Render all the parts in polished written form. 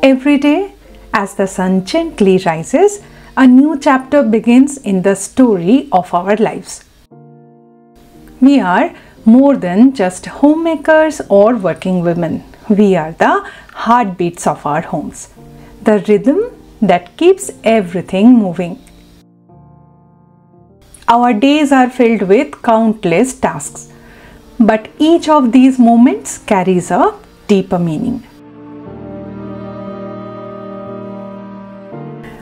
Every day, as the sun gently rises, a new chapter begins in the story of our lives. We are more than just homemakers or working women. We are the heartbeats of our homes, the rhythm that keeps everything moving. Our days are filled with countless tasks, but each of these moments carries a deeper meaning.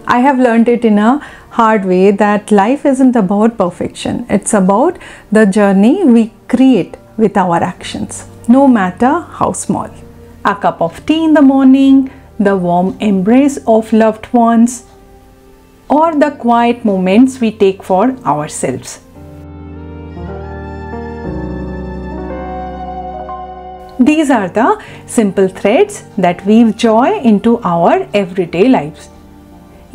I have learned it in a hard way that life isn't about perfection. It's about the journey we create with our actions, no matter how small. A cup of tea in the morning, the warm embrace of loved ones, or the quiet moments we take for ourselves. These are the simple threads that weave joy into our everyday lives.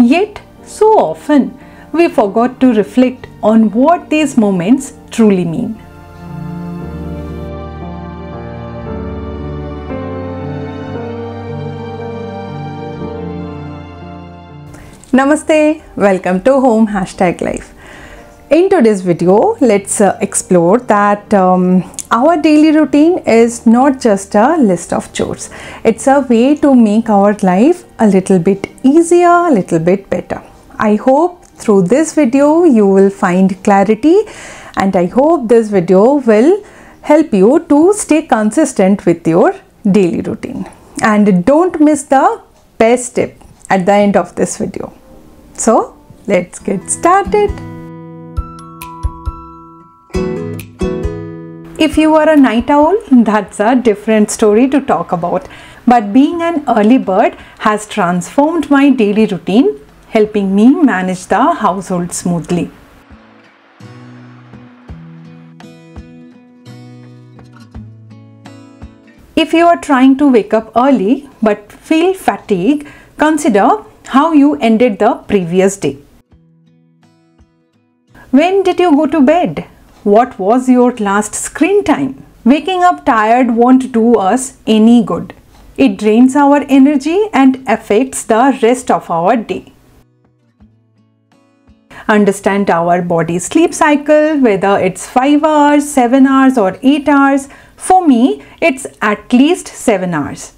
Yet, so often, we forgot to reflect on what these moments truly mean. Namaste, welcome to Home #Life. In today's video, let's explore that our daily routine is not just a list of chores. It's a way to make our life a little bit easier, a little bit better. I hope through this video you will find clarity, and I hope this video will help you to stay consistent with your daily routine. And don't miss the best tip at the end of this video. So let's get started. If you are a night owl, that's a different story to talk about. But being an early bird has transformed my daily routine, helping me manage the household smoothly. If you are trying to wake up early but feel fatigued, consider how you ended the previous day. When did you go to bed? What was your last screen time? Waking up tired won't do us any good. It drains our energy and affects the rest of our day. Understand our body's sleep cycle, whether it's 5 hours, 7 hours or 8 hours. For me, it's at least 7 hours.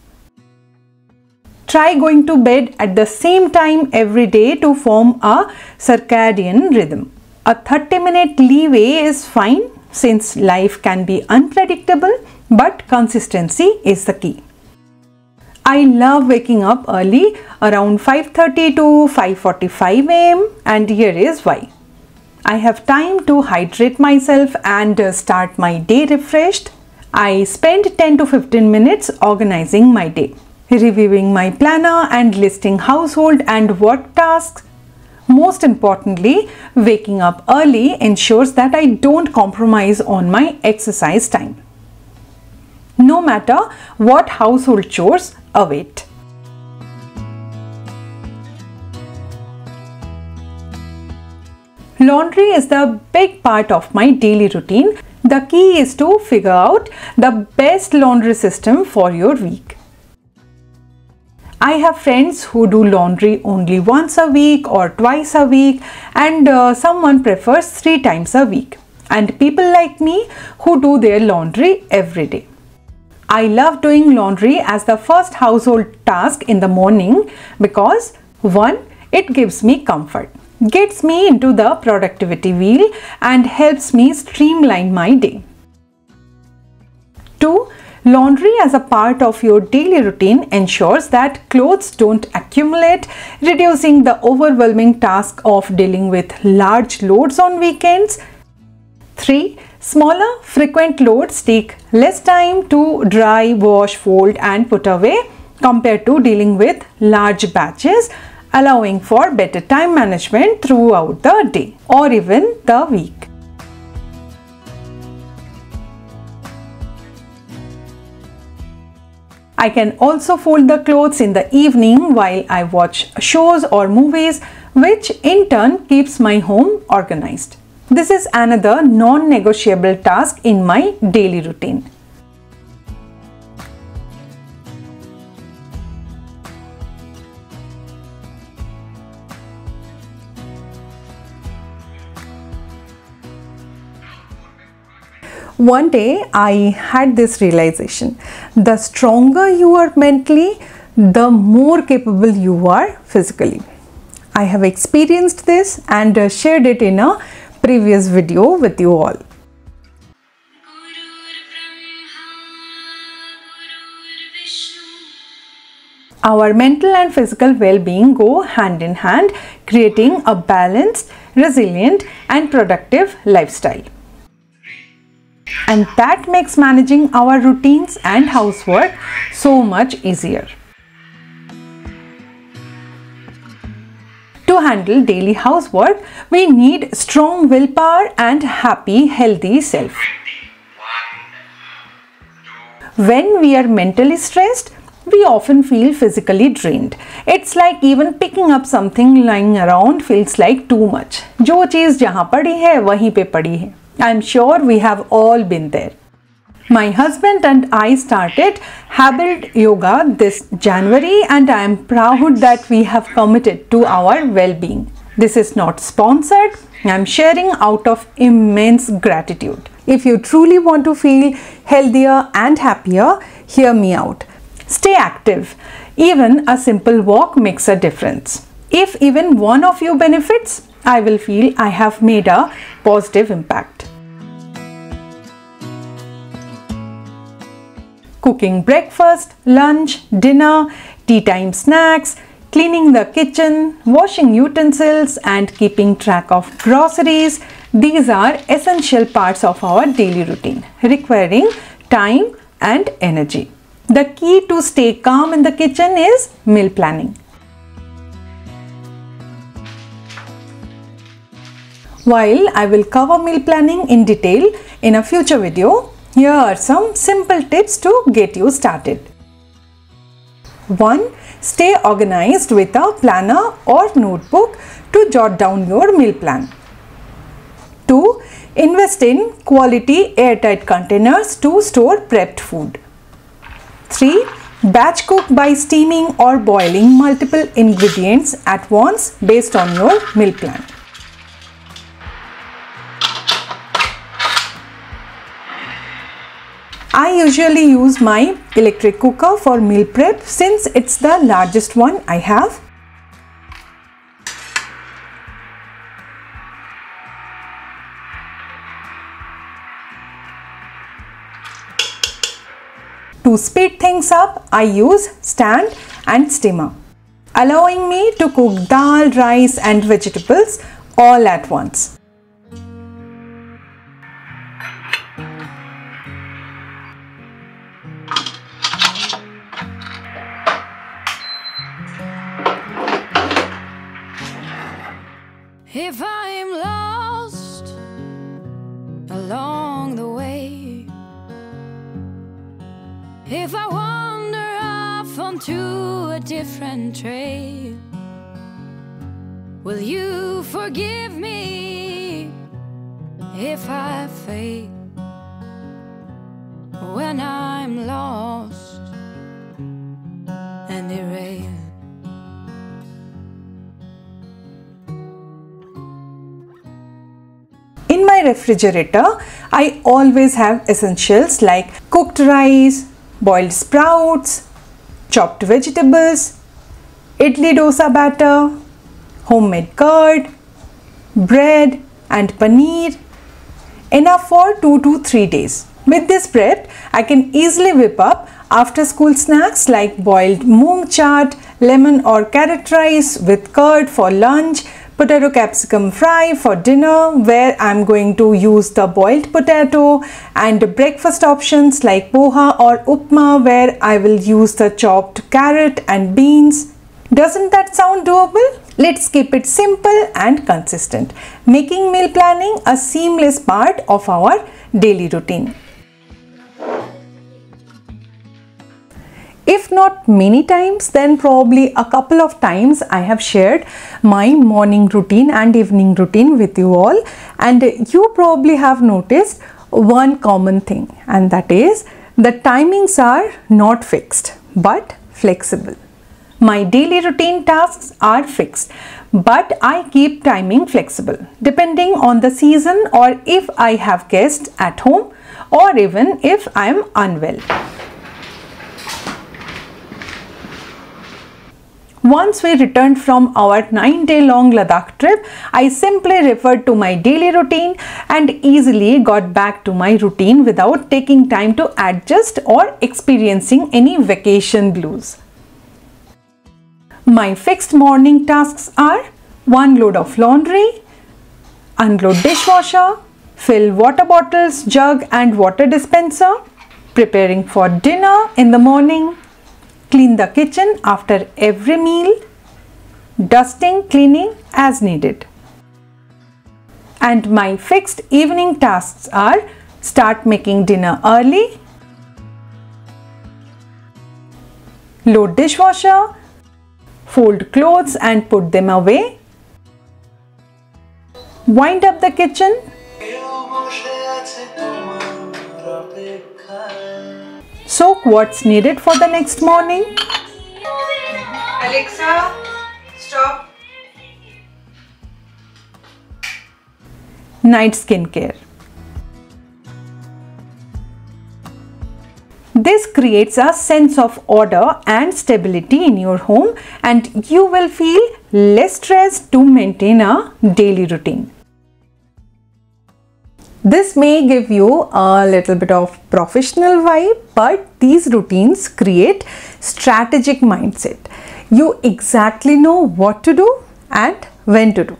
Try going to bed at the same time every day to form a circadian rhythm. A 30-minute leeway is fine since life can be unpredictable, but consistency is the key. I love waking up early around 5:30 to 5:45 am, and here is why. I have time to hydrate myself and start my day refreshed. I spend 10 to 15 minutes organizing my day, reviewing my planner and listing household and work tasks. Most importantly, waking up early ensures that I don't compromise on my exercise time, no matter what household chores await. Laundry is the big part of my daily routine. The key is to figure out the best laundry system for your week. I have friends who do laundry only once a week or twice a week, and someone prefers 3 times a week, and people like me who do their laundry every day. I love doing laundry as the first household task in the morning because 1. It gives me comfort, gets me into the productivity wheel and helps me streamline my day. 2. Laundry as a part of your daily routine ensures that clothes don't accumulate, reducing the overwhelming task of dealing with large loads on weekends. 3. Smaller, frequent loads take less time to dry, wash, fold and put away compared to dealing with large batches, allowing for better time management throughout the day or even the week. I can also fold the clothes in the evening while I watch shows or movies, which in turn keeps my home organized. This is another non-negotiable task in my daily routine. One day I had this realization: the stronger you are mentally, the more capable you are physically. I have experienced this and shared it in a previous video with you all. Our mental and physical well-being go hand in hand, creating a balanced, resilient and productive lifestyle. And that makes managing our routines and housework so much easier. To handle daily housework, we need strong willpower and happy, healthy self. When we are mentally stressed, we often feel physically drained. It's like even picking up something lying around feels like too much. जो चीज़ जहाँ पड़ी है वहीं पे पड़ी है. I'm sure we have all been there. My husband and I started habit yoga this January and I am proud that we have committed to our well-being. This is not sponsored. I am sharing out of immense gratitude. If you truly want to feel healthier and happier, hear me out. Stay active. Even a simple walk makes a difference. If even one of you benefits, I will feel I have made a positive impact. Cooking breakfast, lunch, dinner, tea time snacks, cleaning the kitchen, washing utensils and keeping track of groceries. These are essential parts of our daily routine, requiring time and energy. The key to stay calm in the kitchen is meal planning. While I will cover meal planning in detail in a future video, here are some simple tips to get you started. 1. Stay organized with a planner or notebook to jot down your meal plan. 2. Invest in quality airtight containers to store prepped food. 3. Batch cook by steaming or boiling multiple ingredients at once based on your meal plan. I usually use my electric cooker for meal prep since it's the largest one I have. To speed things up, I use stand and steamer, allowing me to cook dal, rice and vegetables all at once. If I'm lost along the way, if I wander off onto a different trail, will you forgive me if I fail when I'm lost and derailed? In my refrigerator, I always have essentials like cooked rice, boiled sprouts, chopped vegetables, idli dosa batter, homemade curd, bread and paneer, enough for 2 to 3 days. With this prep, I can easily whip up after school snacks like boiled moong chaat, lemon or carrot rice with curd for lunch, potato capsicum fry for dinner where I'm going to use the boiled potato, and breakfast options like poha or upma where I will use the chopped carrot and beans. Doesn't that sound doable? Let's keep it simple and consistent, making meal planning a seamless part of our daily routine. If not many times, then probably a couple of times I have shared my morning routine and evening routine with you all, and you probably have noticed one common thing, and that is the timings are not fixed but flexible. My daily routine tasks are fixed, but I keep timing flexible depending on the season or if I have guests at home or even if I am unwell. Once we returned from our 9-day-long Ladakh trip, I simply referred to my daily routine and easily got back to my routine without taking time to adjust or experiencing any vacation blues. My fixed morning tasks are: 1 load of laundry, unload dishwasher, fill water bottles, jug and water dispenser, preparing for dinner in the morning, clean the kitchen after every meal, dusting, cleaning as needed. And my fixed evening tasks are: start making dinner early, load dishwasher, fold clothes and put them away, wind up the kitchen, soak what's needed for the next morning. Alexa, stop. Night skincare. This creates a sense of order and stability in your home, and you will feel less stressed to maintain a daily routine. This may give you a little bit of professional vibe, but these routines create strategic mindset. You exactly know what to do and when to do.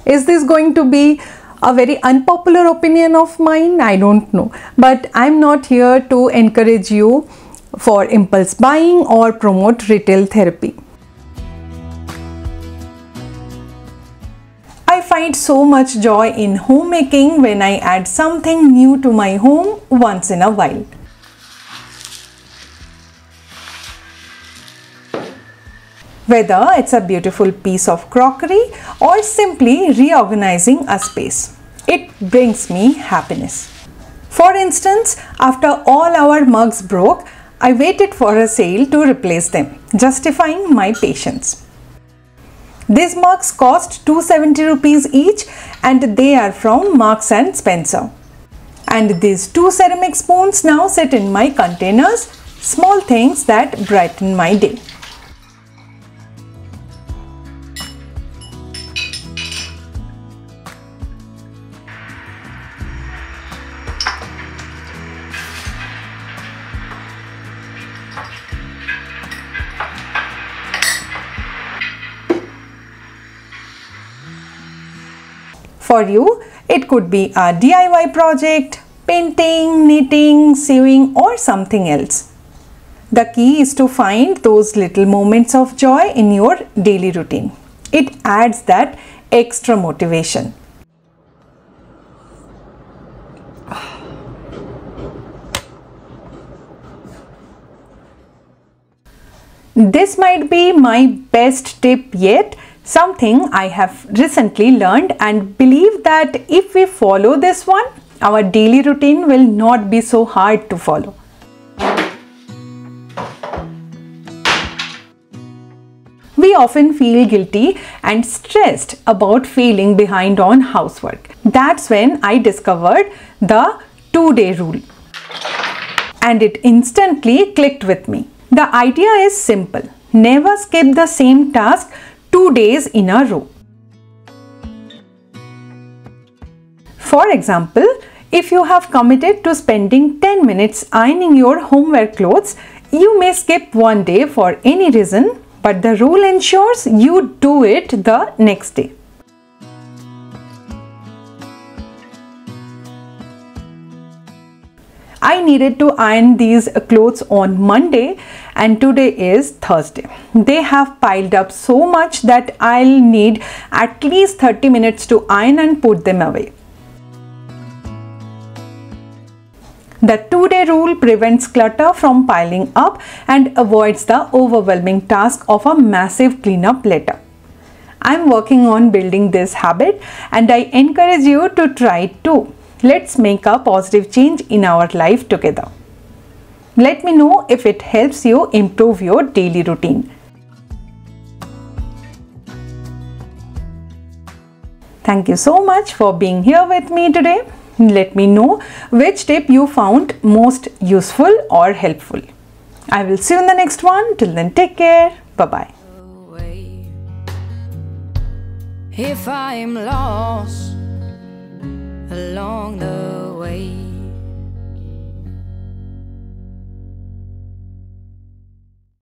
Is this going to be a very unpopular opinion of mine? I don't know, but I'm not here to encourage you for impulse buying or promote retail therapy. I find so much joy in homemaking when I add something new to my home once in a while. Whether it's a beautiful piece of crockery or simply reorganizing a space, it brings me happiness. For instance, after all our mugs broke, I waited for a sale to replace them, justifying my patience. These mugs cost 270 rupees each and they are from Marks & Spencer. And these 2 ceramic spoons now sit in my containers, small things that brighten my day. For you, it could be a DIY project, painting, knitting, sewing or something else. The key is to find those little moments of joy in your daily routine. It adds that extra motivation. This might be my best tip yet. Something I have recently learned and believe that if we follow this one, our daily routine will not be so hard to follow. We often feel guilty and stressed about feeling behind on housework. That's when I discovered the 2-day rule. And it instantly clicked with me. The idea is simple. Never skip the same task 2 days in a row. For example, if you have committed to spending 10 minutes ironing your homeware clothes, you may skip one day for any reason, but the rule ensures you do it the next day. I needed to iron these clothes on Monday and today is Thursday. They have piled up so much that I'll need at least 30 minutes to iron and put them away. The 2-day rule prevents clutter from piling up and avoids the overwhelming task of a massive cleanup later. I'm working on building this habit and I encourage you to try it too. Let's make a positive change in our life together. Let me know if it helps you improve your daily routine. Thank you so much for being here with me today. Let me know which tip you found most useful or helpful. I will see you in the next one. Till then, take care. Bye-bye. If I'm lost along the way.